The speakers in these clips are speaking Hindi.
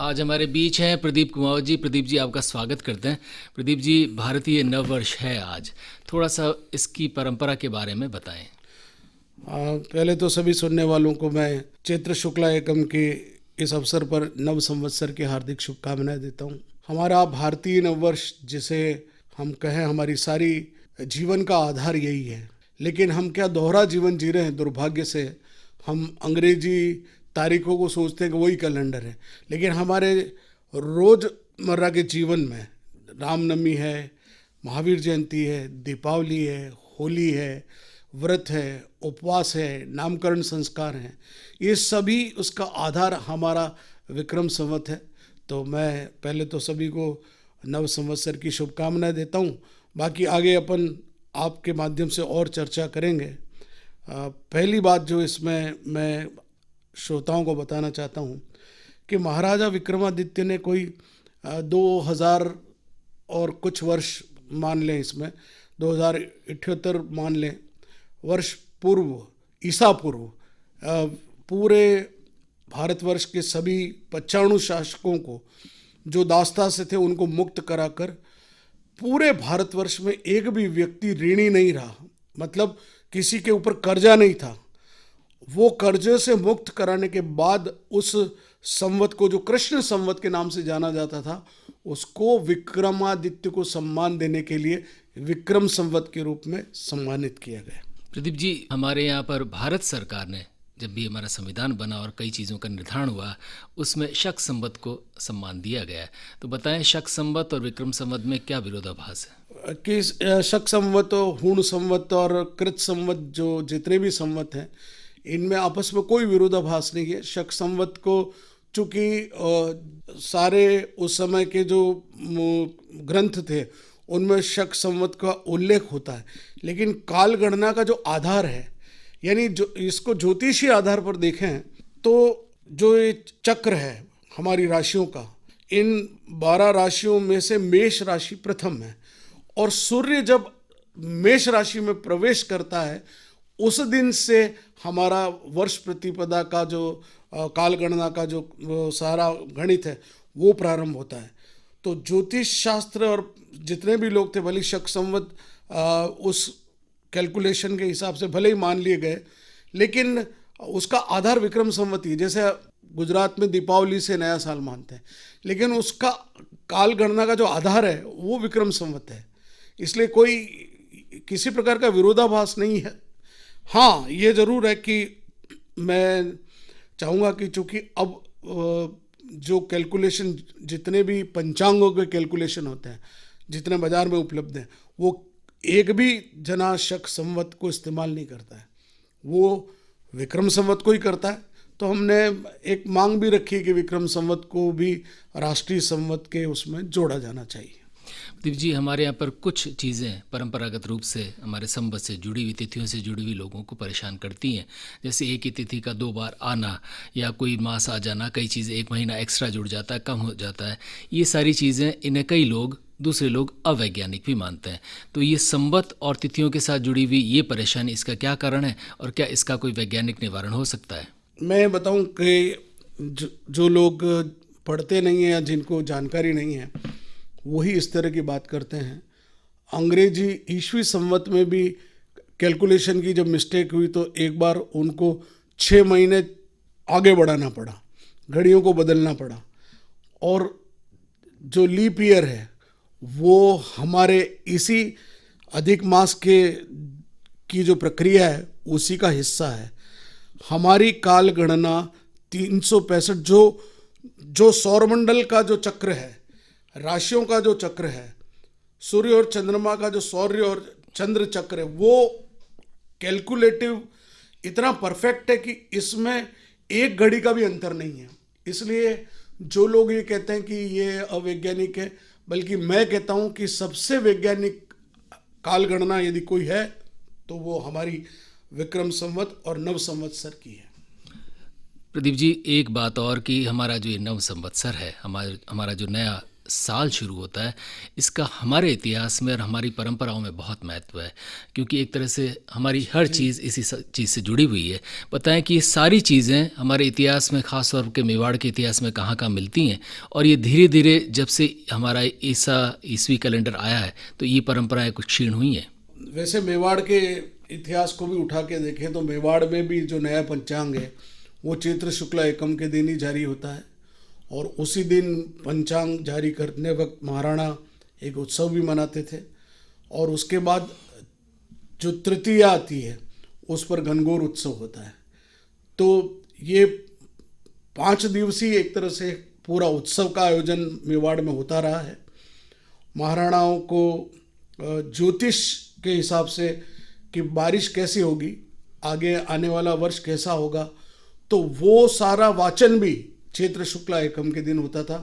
आज हमारे बीच हैं प्रदीप कुमार जी। प्रदीप जी, आपका स्वागत करते हैं। प्रदीप जी, भारतीय नववर्ष है आज, थोड़ा सा इसकी परंपरा के बारे में बताएं। पहले तो सभी सुनने वालों को मैं चैत्र शुक्ला एकम के इस अवसर पर नव संवत्सर की हार्दिक शुभकामनाएं देता हूँ। हमारा भारतीय नववर्ष, जिसे हम कहें, हमारी सारी जीवन का आधार यही है। लेकिन हम क्या दोहरा जीवन जी रहे हैं। दुर्भाग्य से हम अंग्रेजी तारीखों को सोचते हैं कि वही कैलेंडर है, लेकिन हमारे रोज़मर्रा के जीवन में रामनवमी है, महावीर जयंती है, दीपावली है, होली है, व्रत है, उपवास है, नामकरण संस्कार हैं, ये सभी उसका आधार हमारा विक्रम संवत है। तो मैं पहले तो सभी को नव संवत्सर की शुभकामनाएं देता हूँ। बाकी आगे अपन आपके माध्यम से और चर्चा करेंगे। पहली बात जो इसमें मैं श्रोताओं को बताना चाहता हूँ कि महाराजा विक्रमादित्य ने कोई 2000 और कुछ वर्ष मान लें, इसमें 2078 मान लें, वर्ष पूर्व, ईसा पूर्व, पूरे भारतवर्ष के सभी 95 शासकों को जो दास्ता से थे उनको मुक्त कराकर पूरे भारतवर्ष में एक भी व्यक्ति ऋणी नहीं रहा, मतलब किसी के ऊपर कर्जा नहीं था। वो कर्जे से मुक्त कराने के बाद उस संवत को, जो कृष्ण संवत के नाम से जाना जाता था, उसको विक्रमादित्य को सम्मान देने के लिए विक्रम संवत के रूप में सम्मानित किया गया। प्रदीप जी, हमारे यहाँ पर भारत सरकार ने जब भी हमारा संविधान बना और कई चीज़ों का निर्धारण हुआ, उसमें शक संवत को सम्मान दिया गया है। तो बताएं, शक संवत और विक्रम संवत में क्या विरोधाभास है? कि शक संवत, हूण संवत और कृत संवत, जो जितने भी संवत हैं, इनमें आपस में कोई विरोधाभास नहीं है। शक संवत को चूँकि सारे उस समय के जो ग्रंथ थे उनमें शक संवत का उल्लेख होता है, लेकिन काल गणना का जो आधार है, यानी जो इसको ज्योतिषीय आधार पर देखें तो जो ये चक्र है हमारी राशियों का, इन 12 राशियों में से मेष राशि प्रथम है, और सूर्य जब मेष राशि में प्रवेश करता है उस दिन से हमारा वर्ष प्रतिपदा का जो काल गणना का जो सारा गणित है वो प्रारंभ होता है। तो ज्योतिष शास्त्र और जितने भी लोग थे, भले शक संवत उस कैलकुलेशन के हिसाब से भले ही मान लिए गए, लेकिन उसका आधार विक्रम संवत ही। जैसे गुजरात में दीपावली से नया साल मानते हैं, लेकिन उसका काल गणना का जो आधार है वो विक्रम संवत है। इसलिए कोई किसी प्रकार का विरोधाभास नहीं है। हाँ, ये ज़रूर है कि मैं चाहूँगा कि चूँकि अब जो कैलकुलेशन, जितने भी पंचांगों के कैलकुलेशन होते हैं, जितने बाज़ार में उपलब्ध हैं, वो एक भी जना शक संवत को इस्तेमाल नहीं करता है, वो विक्रम संवत को ही करता है। तो हमने एक मांग भी रखी कि विक्रम संवत को भी राष्ट्रीय संवत के उसमें जोड़ा जाना चाहिए। प्रदीप जी, हमारे यहाँ पर कुछ चीज़ें परंपरागत रूप से हमारे संवत से जुड़ी हुई, तिथियों से जुड़ी हुई लोगों को परेशान करती हैं। जैसे एक ही तिथि का 2 बार आना, या कोई मास आ जाना, कई चीज़ें 1 महीना एक्स्ट्रा जुड़ जाता है, कम हो जाता है। ये सारी चीज़ें, इन्हें कई लोग, दूसरे लोग अवैज्ञानिक भी मानते हैं। तो ये संवत और तिथियों के साथ जुड़ी हुई ये परेशानी, इसका क्या कारण है और क्या इसका कोई वैज्ञानिक निवारण हो सकता है? मैं बताऊं कि जो लोग पढ़ते नहीं हैं या जिनको जानकारी नहीं है, वही इस तरह की बात करते हैं। अंग्रेजी ईस्वी संवत में भी कैलकुलेशन की जब मिस्टेक हुई तो एक बार उनको 6 महीने आगे बढ़ाना पड़ा, घड़ियों को बदलना पड़ा। और जो लीप ईयर है वो हमारे इसी अधिक मास की जो प्रक्रिया है उसी का हिस्सा है। हमारी काल गणना 365, जो सौरमंडल का जो चक्र है, राशियों का जो चक्र है, सूर्य और चंद्रमा का जो सौर्य और चंद्र चक्र है, वो कैलकुलेटिव इतना परफेक्ट है कि इसमें एक घड़ी का भी अंतर नहीं है। इसलिए जो लोग ये कहते हैं कि ये अवैज्ञानिक है, बल्कि मैं कहता हूँ कि सबसे वैज्ञानिक काल गणना यदि कोई है तो वो हमारी विक्रम संवत और नव संवत्सर की है। प्रदीप जी, एक बात और कि हमारा जो ये नव संवत्सर है, हमारा जो नया साल शुरू होता है, इसका हमारे इतिहास में और हमारी परंपराओं में बहुत महत्व है, क्योंकि एक तरह से हमारी हर चीज़ इसी चीज़ से जुड़ी हुई है। बताएं कि ये सारी चीज़ें हमारे इतिहास में, ख़ास तौर पर मेवाड़ के इतिहास में कहाँ कहाँ मिलती हैं, और ये धीरे धीरे जब से हमारा ईसवी कैलेंडर आया है तो ये परंपराएं कुछ क्षीण हुई हैं। वैसे मेवाड़ के इतिहास को भी उठा के देखें तो मेवाड़ में भी जो नया पंचांग है वो चैत्र शुक्ला एकम के दिन ही जारी होता है, और उसी दिन पंचांग जारी करने वक्त महाराणा एक उत्सव भी मनाते थे, और उसके बाद जो तृतीया आती है उस पर घनघोर उत्सव होता है। तो ये 5 दिवसीय एक तरह से पूरा उत्सव का आयोजन मेवाड़ में होता रहा है। महाराणाओं को ज्योतिष के हिसाब से कि बारिश कैसी होगी, आगे आने वाला वर्ष कैसा होगा, तो वो सारा वाचन भी चैत्र शुक्ला एकम के दिन होता था।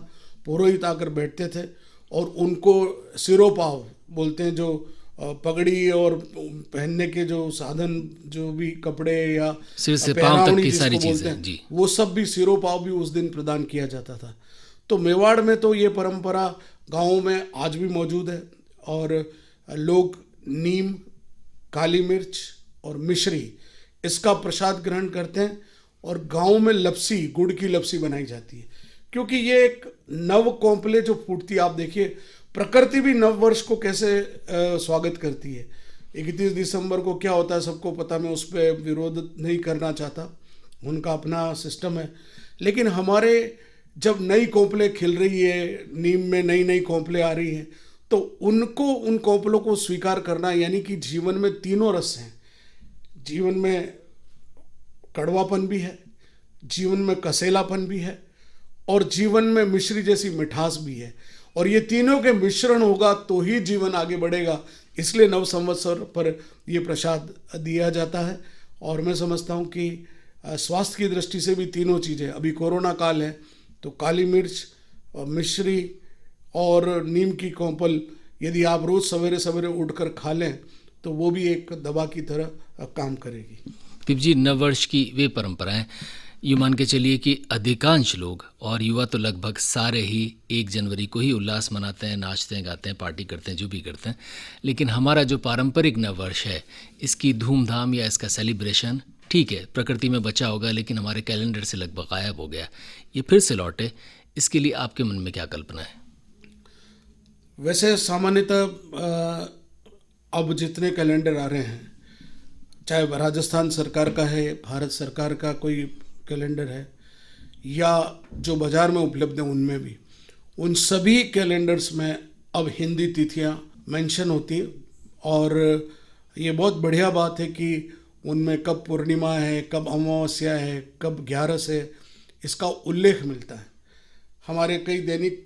पुरोहित आकर बैठते थे और उनको सिरोपाव बोलते हैं, जो पगड़ी और पहनने के जो साधन, जो भी कपड़े या सिर से पांव तक की सारी जिसको बोलते चीज़ें हैं, जी, वो सब भी सिरोपाव भी उस दिन प्रदान किया जाता था। तो मेवाड़ में तो ये परंपरा गाँवों में आज भी मौजूद है, और लोग नीम, काली मिर्च और मिश्री इसका प्रसाद ग्रहण करते हैं, और गाँव में लपसी, गुड़ की लपसी बनाई जाती है, क्योंकि ये एक नव कौंपले जो फूटती है। आप देखिए प्रकृति भी नव वर्ष को कैसे स्वागत करती है। 31 दिसंबर को क्या होता है सबको पता, मैं उस पर विरोध नहीं करना चाहता, उनका अपना सिस्टम है, लेकिन हमारे जब नई कौंपले खिल रही है, नीम में नई नई कौंपले आ रही हैं, तो उनको, उन कौंपलों को स्वीकार करना, यानी कि जीवन में तीनों रस हैं। जीवन में कड़वापन भी है, जीवन में कसेलापन भी है, और जीवन में मिश्री जैसी मिठास भी है, और ये तीनों के मिश्रण होगा तो ही जीवन आगे बढ़ेगा। इसलिए नव संवत्सर पर ये प्रसाद दिया जाता है। और मैं समझता हूँ कि स्वास्थ्य की दृष्टि से भी तीनों चीज़ें, अभी कोरोना काल है तो काली मिर्च, मिश्री और नीम की कौंपल यदि आप रोज़ सवेरे सवेरे उठकर खा लें तो वो भी एक दवा की तरह काम करेगी। दीप जी, नववर्ष की वे परंपराएं, यूँ मान के चलिए कि अधिकांश लोग और युवा तो लगभग सारे ही 1 जनवरी को ही उल्लास मनाते हैं, नाचते हैं, गाते हैं, पार्टी करते हैं, जो भी करते हैं, लेकिन हमारा जो पारंपरिक नववर्ष है, इसकी धूमधाम या इसका सेलिब्रेशन ठीक है प्रकृति में बचा होगा, लेकिन हमारे कैलेंडर से लगभग गायब हो गया। ये फिर से लौटे, इसके लिए आपके मन में क्या कल्पना है? वैसे सामान्यतः अब जितने कैलेंडर आ रहे हैं, चाहे राजस्थान सरकार का है, भारत सरकार का कोई कैलेंडर है, या जो बाज़ार में उपलब्ध है उनमें भी, उन सभी कैलेंडर्स में अब हिंदी तिथियां मेंशन होती हैं। और ये बहुत बढ़िया बात है कि उनमें कब पूर्णिमा है, कब अमावस्या है, कब 11 है, इसका उल्लेख मिलता है। हमारे कई दैनिक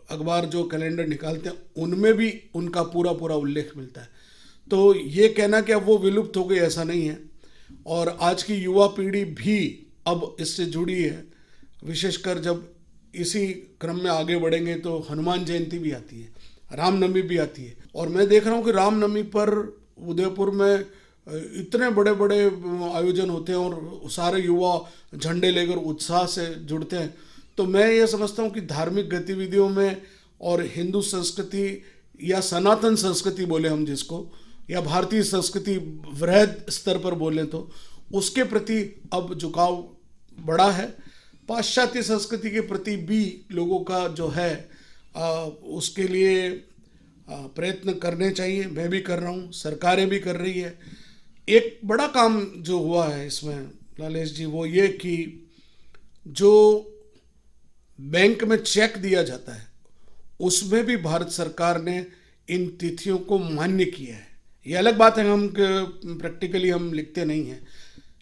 अखबार जो कैलेंडर निकालते हैं उनमें भी उनका पूरा पूरा उल्लेख मिलता है। तो ये कहना कि अब वो विलुप्त हो गई, ऐसा नहीं है। और आज की युवा पीढ़ी भी अब इससे जुड़ी है, विशेषकर जब इसी क्रम में आगे बढ़ेंगे तो हनुमान जयंती भी आती है, रामनवमी भी आती है। और मैं देख रहा हूँ कि रामनवमी पर उदयपुर में इतने बड़े बड़े आयोजन होते हैं और सारे युवा झंडे लेकर उत्साह से जुड़ते हैं। तो मैं ये समझता हूँ कि धार्मिक गतिविधियों में और हिंदू संस्कृति या सनातन संस्कृति बोले हम जिसको, या भारतीय संस्कृति वृहद स्तर पर बोलें तो उसके प्रति अब झुकाव बड़ा है। पाश्चात्य संस्कृति के प्रति भी लोगों का जो है उसके लिए प्रयत्न करने चाहिए। मैं भी कर रहा हूँ, सरकारें भी कर रही है। एक बड़ा काम जो हुआ है इसमें लालेश जी, वो ये कि जो बैंक में चेक दिया जाता है उसमें भी भारत सरकार ने इन तिथियों को मान्य किया है। ये अलग बात है, हम प्रैक्टिकली हम लिखते नहीं हैं,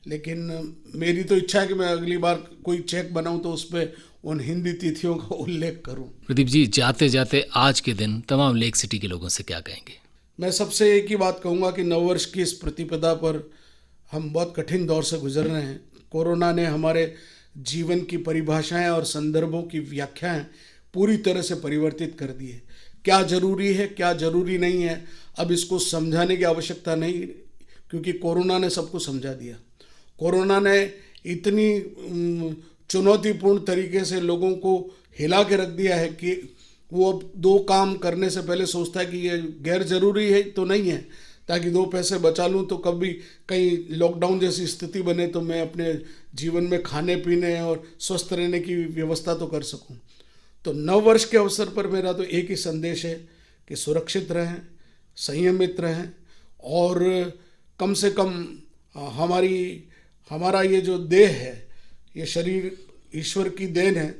लेकिन मेरी तो इच्छा है कि मैं अगली बार कोई चेक बनाऊं तो उस पर उन हिंदी तिथियों का उल्लेख करूं। प्रदीप जी, जाते जाते आज के दिन तमाम लेक सिटी के लोगों से क्या कहेंगे? मैं सबसे एक ही बात कहूँगा कि नववर्ष की इस प्रतिपदा पर हम बहुत कठिन दौर से गुजर रहे हैं। कोरोना ने हमारे जीवन की परिभाषाएं और संदर्भों की व्याख्याएं पूरी तरह से परिवर्तित कर दी है। क्या जरूरी है, क्या जरूरी नहीं है, अब इसको समझाने की आवश्यकता नहीं, क्योंकि कोरोना ने सबको समझा दिया। कोरोना ने इतनी चुनौतीपूर्ण तरीके से लोगों को हिला के रख दिया है कि वो अब दो काम करने से पहले सोचता है कि ये गैर जरूरी है तो नहीं है, ताकि दो पैसे बचा लूँ तो कभी कहीं लॉकडाउन जैसी स्थिति बने तो मैं अपने जीवन में खाने पीने और स्वस्थ रहने की व्यवस्था तो कर सकूँ। तो नव वर्ष के अवसर पर मेरा तो एक ही संदेश है कि सुरक्षित रहें, संयमित रहें और कम से कम हमारा ये जो देह है, ये शरीर ईश्वर की देन है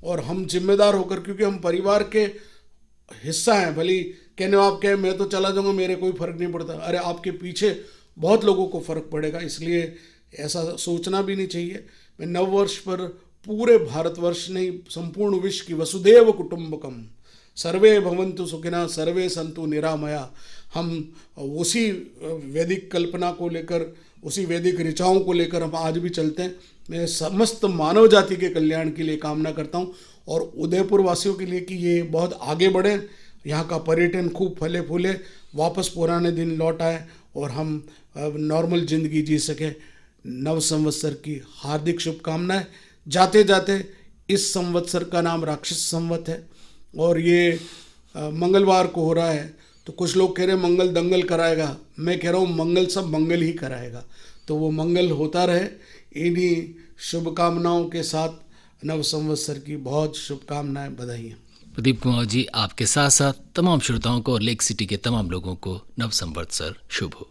और हम जिम्मेदार होकर, क्योंकि हम परिवार के हिस्सा हैं, भली कहने आप कहें मैं तो चला जाऊंगा मेरे कोई फर्क नहीं पड़ता, अरे आपके पीछे बहुत लोगों को फर्क पड़ेगा, इसलिए ऐसा सोचना भी नहीं चाहिए। मैं नव वर्ष पर पूरे भारतवर्ष नहीं, संपूर्ण विश्व की वसुधैव कुटुंबकम सर्वे भवन्तु सुखिनः सर्वे सन्तु निरामया, हम उसी वैदिक कल्पना को लेकर, उसी वैदिक ऋचाओं को लेकर हम आज भी चलते हैं। मैं समस्त मानव जाति के कल्याण के लिए कामना करता हूँ और उदयपुर वासियों के लिए कि ये बहुत आगे बढ़े, यहाँ का पर्यटन खूब फले फूले, वापस पुराने दिन लौट आए और हम नॉर्मल ज़िंदगी जी सकें। नव संवत्सर की हार्दिक शुभकामनाएं। जाते जाते इस संवत्सर का नाम राक्षस संवत है और ये मंगलवार को हो रहा है, तो कुछ लोग कह रहे हैं मंगल दंगल कराएगा, मैं कह रहा हूँ मंगल सब मंगल ही कराएगा, तो वो मंगल होता रहे। इन्हीं शुभकामनाओं के साथ नव संवत्सर की बहुत शुभकामनाएं, बधाइयाँ। प्रदीप कुमार जी, आपके साथ साथ तमाम श्रोताओं को और लेक सिटी के तमाम लोगों को नव संवत्सर शुभ हो।